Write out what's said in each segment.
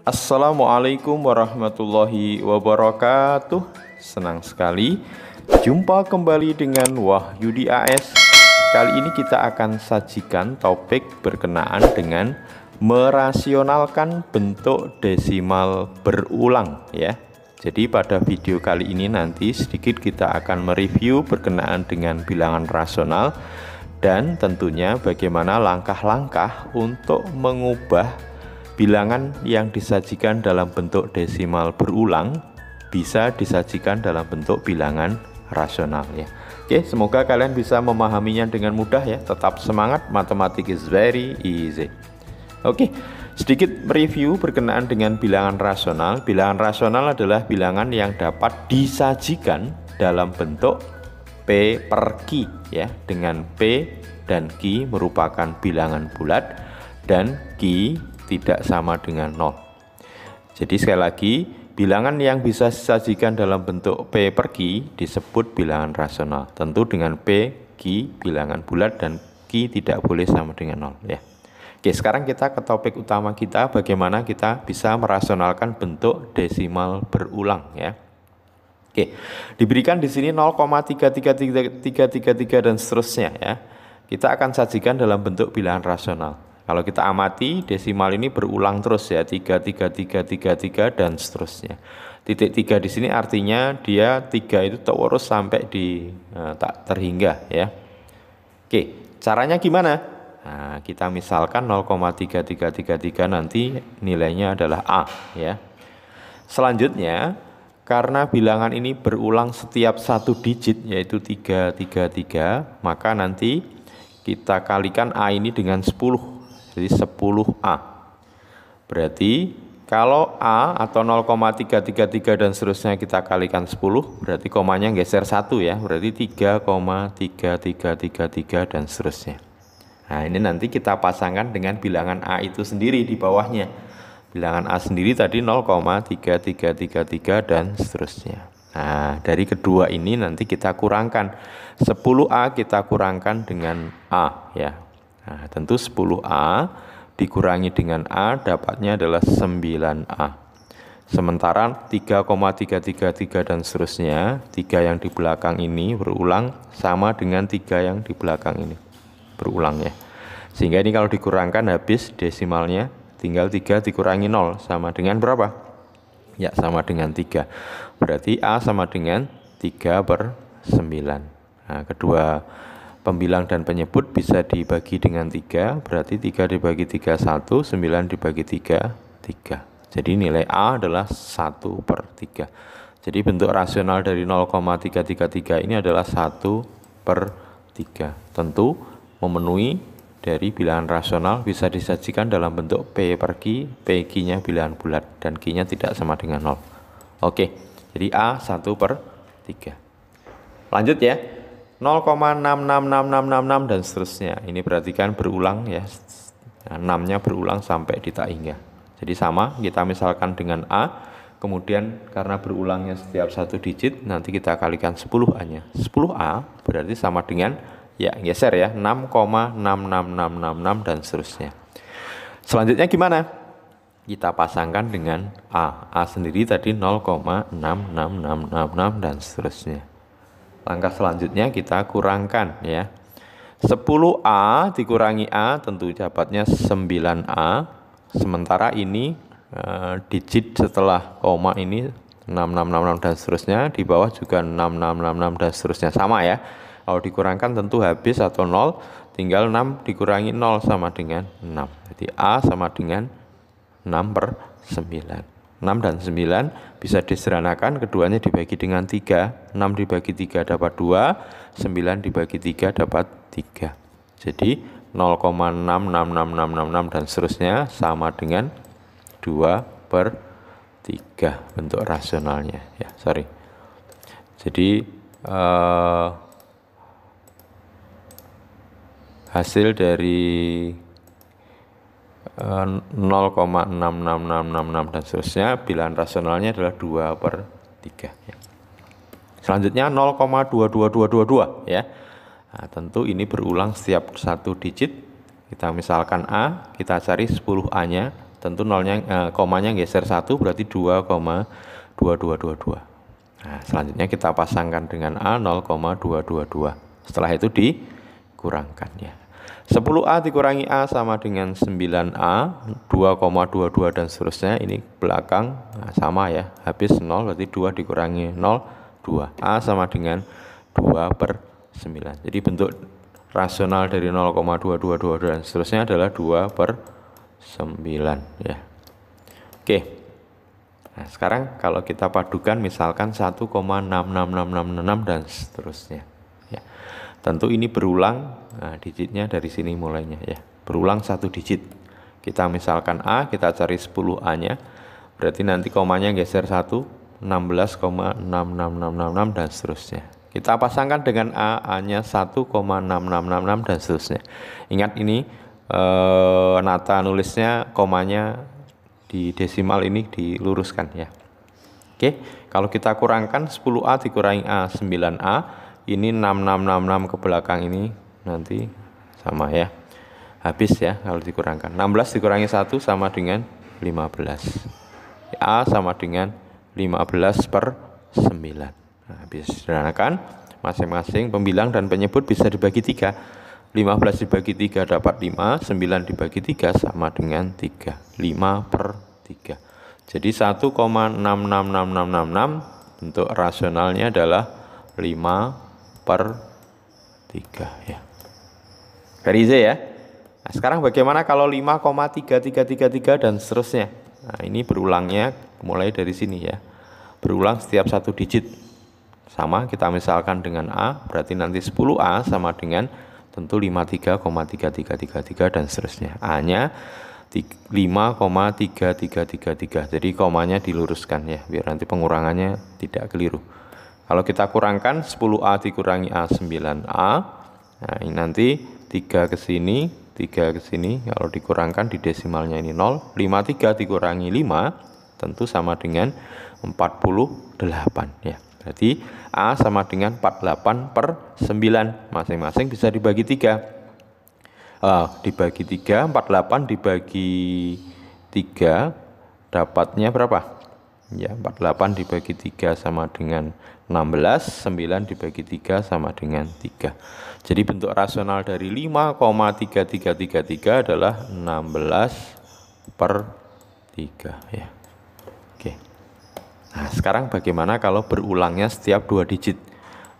Assalamualaikum warahmatullahi wabarakatuh. Senang sekali jumpa kembali dengan Wahyudi AS. Kali ini kita akan sajikan topik berkenaan dengan merasionalkan bentuk desimal berulang ya. Jadi pada video kali ini nanti sedikit kita akan mereview berkenaan dengan bilangan rasional dan tentunya bagaimana langkah-langkah untuk mengubah bilangan yang disajikan dalam bentuk desimal berulang bisa disajikan dalam bentuk bilangan rasional ya. Oke, semoga kalian bisa memahaminya dengan mudah ya. Tetap semangat, matematik is very easy. Oke, sedikit review berkenaan dengan bilangan rasional. Bilangan rasional adalah bilangan yang dapat disajikan dalam bentuk P per Q ya, dengan P dan Q merupakan bilangan bulat dan Q tidak sama dengan 0. Jadi sekali lagi, bilangan yang bisa disajikan dalam bentuk P per Q disebut bilangan rasional. Tentu dengan P, Q bilangan bulat dan Q tidak boleh sama dengan 0 ya. Oke, sekarang kita ke topik utama kita, bagaimana kita bisa merasionalkan bentuk desimal berulang ya. Oke, diberikan di sini 0,33333 dan seterusnya ya. Kita akan sajikan dalam bentuk bilangan rasional. Kalau kita amati desimal ini berulang terus ya, 33333 dan seterusnya. Titik 3 di sini artinya dia 3 itu terus sampai di tak terhingga ya. Oke, caranya gimana? Nah, kita misalkan 0,3333 nanti nilainya adalah A ya. Selanjutnya, karena bilangan ini berulang setiap satu digit yaitu 333, maka nanti kita kalikan A ini dengan 10. Jadi 10A. Berarti kalau A atau 0,333 dan seterusnya kita kalikan 10, berarti komanya geser 1 ya. Berarti 3,3333 dan seterusnya. Nah, ini nanti kita pasangkan dengan bilangan A itu sendiri di bawahnya. Bilangan A sendiri tadi 0,3333 dan seterusnya. Nah, dari kedua ini nanti kita kurangkan. 10A kita kurangkan dengan A ya. Nah, tentu 10A dikurangi dengan A dapatnya adalah 9A. Sementara 3,333 dan seterusnya, 3 yang di belakang ini berulang sama dengan 3 yang di belakang ini berulang ya. Sehingga ini kalau dikurangkan habis desimalnya, tinggal 3 dikurangi 0 sama dengan berapa? Ya, sama dengan 3. Berarti A sama dengan 3/9. Nah, kedua pembilang dan penyebut bisa dibagi dengan 3, berarti 3 dibagi 3 1, 9 dibagi 3 3. Jadi nilai A adalah 1/3. Jadi bentuk rasional dari 0,333 ini adalah 1/3. Tentu memenuhi dari bilangan rasional bisa disajikan dalam bentuk P per Q, P-Q-nya bilangan bulat dan Q-nya tidak sama dengan 0. Oke, jadi A 1/3. Lanjut ya. 0,66666 dan seterusnya. Ini perhatikan berulang ya. 6-nya berulang sampai di tak hingga. Jadi sama, kita misalkan dengan A, kemudian karena berulangnya setiap satu digit, nanti kita kalikan 10A-nya. 10A berarti sama dengan, ya geser ya, 6,66666 dan seterusnya. Selanjutnya gimana? Kita pasangkan dengan A. A sendiri tadi 0,66666 dan seterusnya. Langkah selanjutnya kita kurangkan ya. 10A dikurangi A tentu dapatnya 9A. Sementara ini digit setelah koma ini 6666 dan seterusnya, di bawah juga 6666 dan seterusnya sama ya. Kalau dikurangkan tentu habis atau 0, tinggal 6 dikurangi 0 sama dengan 6. Jadi A sama dengan 6/9. 6 dan 9 bisa disederhanakan, keduanya dibagi dengan 3. 6 dibagi 3 dapat 2, 9 dibagi 3 dapat 3. Jadi 0,66666 dan seterusnya sama dengan 2/3 bentuk rasionalnya ya, sorry. Jadi hasil dari 0,66666 dan seterusnya, bilangan rasionalnya adalah 2/3 ya. Selanjutnya 0,22222 ya. Nah, tentu ini berulang setiap satu digit. Kita misalkan A, kita cari 10A-nya tentu komanya geser 1 berarti 2,2222. Nah, selanjutnya kita pasangkan dengan A 0,222. Setelah itu dikurangkan ya. 10A dikurangi A sama dengan 9A, 2,22 dan seterusnya. Ini belakang sama ya, habis 0 berarti 2 dikurangi 0, 2. A sama dengan 2/9. Jadi bentuk rasional dari 0,222 dan seterusnya adalah 2/9 ya. Oke. Nah, sekarang kalau kita padukan misalkan 1,66666 dan seterusnya ya. Tentu ini berulang, nah digitnya dari sini mulainya ya. Berulang satu digit. Kita misalkan A, kita cari 10A-nya. Berarti nanti komanya geser 1, 16,66666 dan seterusnya. Kita pasangkan dengan A-nya 1,6666 dan seterusnya. Ingat ini nata nulisnya komanya di desimal ini diluruskan ya. Oke, kalau kita kurangkan 10A dikurangi A 9A, ini 6666 ke belakang ini nanti sama ya. Habis ya kalau dikurangkan. 16 dikurangi 1 sama dengan 15. A sama dengan 15/9. Nah, bisa disederhanakan, masing-masing pembilang dan penyebut bisa dibagi 3. 15 dibagi 3 dapat 5, 9 dibagi 3 sama dengan 3. 5/3. Jadi 1,66666 bentuk rasionalnya adalah 5/3 ya. Very easy ya. Nah, sekarang bagaimana kalau 5,3333 dan seterusnya? Nah, ini berulangnya mulai dari sini ya. Berulang setiap satu digit. Sama kita misalkan dengan A, berarti nanti 10A sama dengan tentu 53,3333 dan seterusnya. A-nya 5,3333. Jadi komanya diluruskan ya, biar nanti pengurangannya tidak keliru. Kalau kita kurangkan 10A dikurangi A 9A, nah ini nanti 3 ke sini, 3 ke sini, kalau dikurangkan di desimalnya ini 0, 53 dikurangi 5 tentu sama dengan 48 ya. Berarti A sama dengan 48/9, masing-masing bisa dibagi 3. Dibagi 3, 48 dibagi 3 dapatnya berapa? Ya, 48 dibagi 3 sama dengan 16, 9 dibagi 3 sama dengan 3. Jadi bentuk rasional dari 5,3333 adalah 16/3 ya. Oke. Nah, sekarang bagaimana kalau berulangnya setiap 2 digit?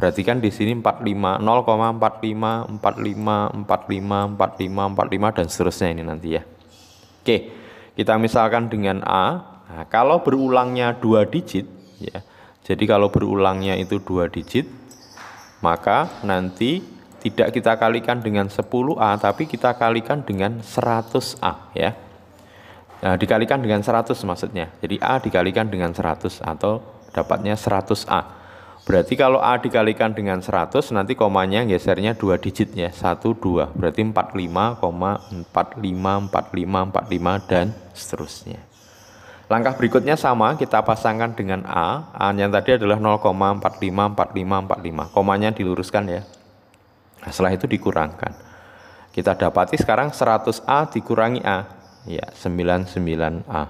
Berarti kan di sini 45, 0,45, 45, 45, 45, 45 dan seterusnya ini nanti ya. Oke, kita misalkan dengan A. Nah, kalau berulangnya 2 digit ya. Jadi kalau berulangnya itu 2 digit, maka nanti tidak kita kalikan dengan 10A, tapi kita kalikan dengan 100A ya. Nah, dikalikan dengan 100 maksudnya. Jadi A dikalikan dengan 100 atau dapatnya 100A. Berarti kalau A dikalikan dengan 100 nanti komanya gesernya 2 digit ya, 1 2. Berarti 45,45 45 45 dan seterusnya. Langkah berikutnya sama, kita pasangkan dengan A. A-nya tadi adalah 0,45 45 45. Komanya diluruskan ya. Nah, setelah itu dikurangkan. Kita dapati sekarang 100A dikurangi A. Ya, 99A.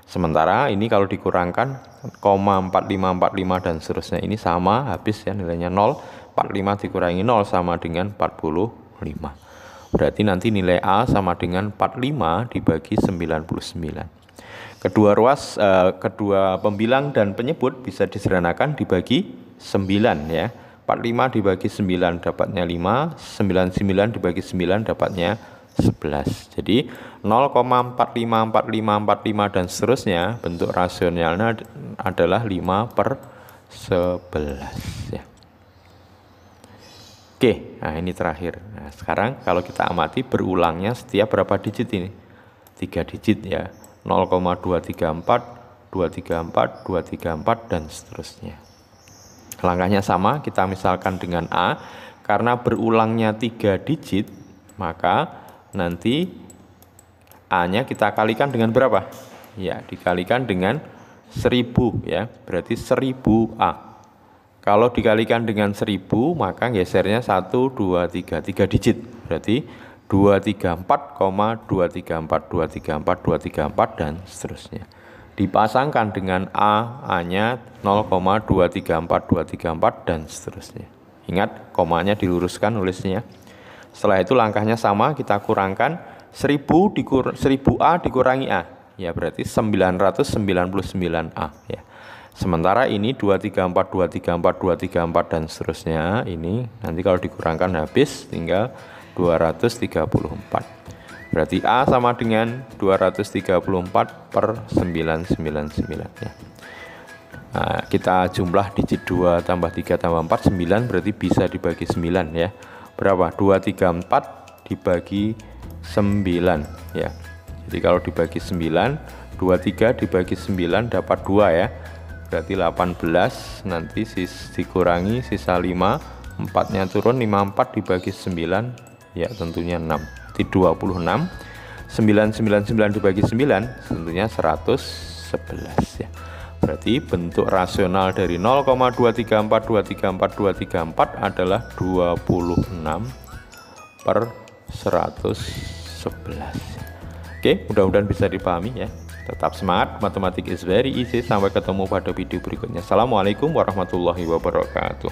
Sementara ini kalau dikurangkan, 45 45 dan seterusnya ini sama, habis ya nilainya 0. 45 dikurangi 0 sama dengan 45. Berarti nanti nilai A sama dengan 45 dibagi 99. Kedua pembilang dan penyebut bisa disederhanakan dibagi 9 ya. 45 dibagi 9 dapatnya 5, 99 dibagi 9 dapatnya 11. Jadi 0,45 45 45 dan seterusnya bentuk rasionalnya adalah 5/11 ya. Oke, nah ini terakhir. Nah, sekarang kalau kita amati berulangnya setiap berapa digit ini? 3 digit ya. 0,234, 234, 234 dan seterusnya. Langkahnya sama, kita misalkan dengan A. Karena berulangnya 3 digit, maka nanti A-nya kita kalikan dengan berapa? Ya, dikalikan dengan 1000 ya. Berarti 1000A. Kalau dikalikan dengan 1000, maka gesernya 1 2 3 digit. Berarti 234, 234, 234, 234 dan seterusnya. Dipasangkan dengan A-nya 0,234, 234 dan seterusnya. Ingat, komanya diluruskan nulisnya. Setelah itu langkahnya sama, kita kurangkan 1000A dikurangi A. Ya, berarti 999A ya. Sementara ini 234, 234, 234 dan seterusnya. Ini nanti kalau dikurangkan habis tinggal 234. Berarti A sama dengan 234 per 999 ya. Nah, kita jumlah digit 2 tambah 3 tambah 4, 9 berarti bisa dibagi 9 ya. Berapa? 234 dibagi 9 ya. Jadi kalau dibagi 9, 23 dibagi 9 dapat 2 ya. Berarti 18, nanti dikurangi sisa 5, 4-nya turun, 54 dibagi 9 ya tentunya 6. Jadi 26. 999 dibagi 9 tentunya 111 ya. Berarti bentuk rasional dari 0,234, 234, 234 adalah 26 per 111. Oke, mudah-mudahan bisa dipahami ya. Tetap semangat, matematik is very easy. Sampai ketemu pada video berikutnya. Assalamualaikum warahmatullahi wabarakatuh.